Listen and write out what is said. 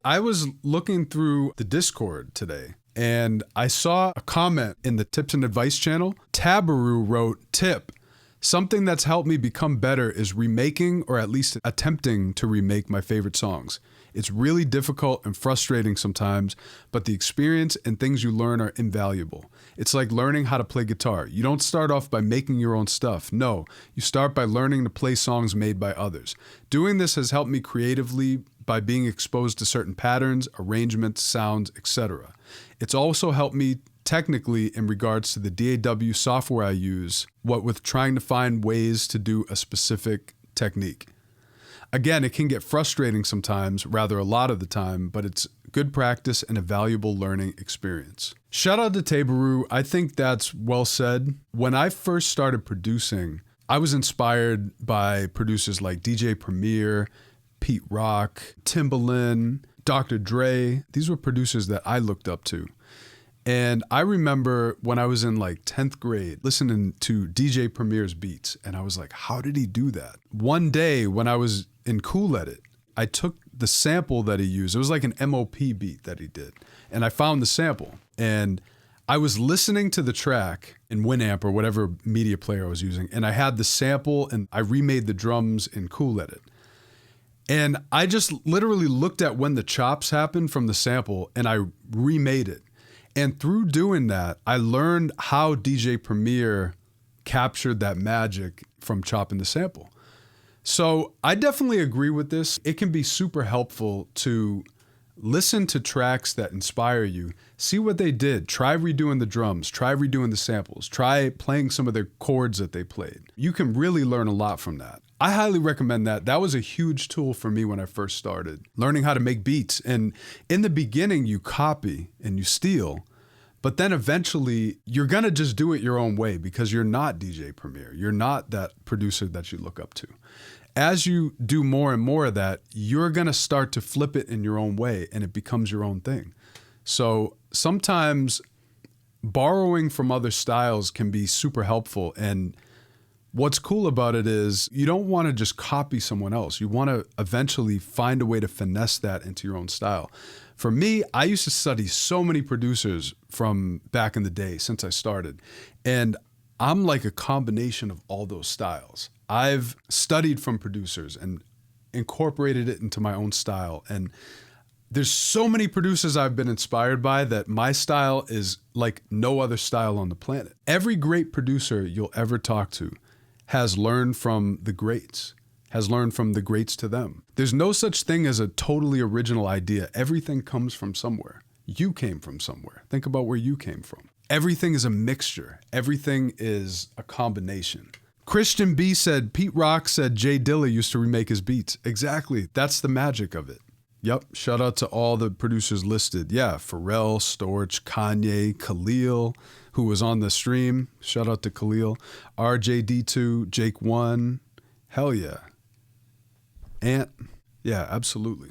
I was looking through the Discord today and I saw a comment in the Tips and Advice channel. Tabaru wrote, "Tip, something that's helped me become better is remaking or at least attempting to remake my favorite songs. It's really difficult and frustrating sometimes, but the experience and things you learn are invaluable. It's like learning how to play guitar. You don't start off by making your own stuff. No, you start by learning to play songs made by others. Doing this has helped me creatively by being exposed to certain patterns, arrangements, sounds, etc. It's also helped me technically in regards to the DAW software I use, what with trying to find ways to do a specific technique. Again, it can get frustrating sometimes, rather a lot of the time, but it's good practice and a valuable learning experience." Shout out to Tabaru. I think that's well said. When I first started producing, I was inspired by producers like DJ Premier, Pete Rock, Timbaland, Dr. Dre. These were producers that I looked up to. And I remember when I was in like 10th grade listening to DJ Premier's beats, and I was like, how did he do that? One day when I was in Cool Edit, I took the sample that he used. It was like an MOP beat that he did. And I found the sample. And I was listening to the track in Winamp or whatever media player I was using. And I had the sample and I remade the drums in Cool Edit. And I just literally looked at when the chops happened from the sample and I remade it. And through doing that, I learned how DJ Premier captured that magic from chopping the sample. So I definitely agree with this. It can be super helpful to listen to tracks that inspire you, see what they did, try redoing the drums, try redoing the samples, try playing some of their chords that they played. You can really learn a lot from that. I highly recommend that. That was a huge tool for me when I first started learning how to make beats. And in the beginning, you copy and you steal, but then eventually you're gonna just do it your own way because you're not DJ Premier. You're not that producer that you look up to. As you do more and more of that, you're gonna start to flip it in your own way and it becomes your own thing. So sometimes borrowing from other styles can be super helpful. And what's cool about it is you don't want to just copy someone else. You want to eventually find a way to finesse that into your own style. For me, I used to study so many producers from back in the day since I started. And I'm like a combination of all those styles. I've studied from producers and incorporated it into my own style. And there's so many producers I've been inspired by that my style is like no other style on the planet. Every great producer you'll ever talk to has learned from the greats, has learned from the greats to them. There's no such thing as a totally original idea. Everything comes from somewhere. You came from somewhere. Think about where you came from. Everything is a mixture. Everything is a combination. Christian B said, Pete Rock said Jay Dilla used to remake his beats. Exactly. That's the magic of it. Yep. Shout out to all the producers listed. Yeah. Pharrell, Storch, Kanye, Khalil, who was on the stream. Shout out to Khalil. RJD2, Jake 1. Hell yeah. Ant. Yeah, absolutely.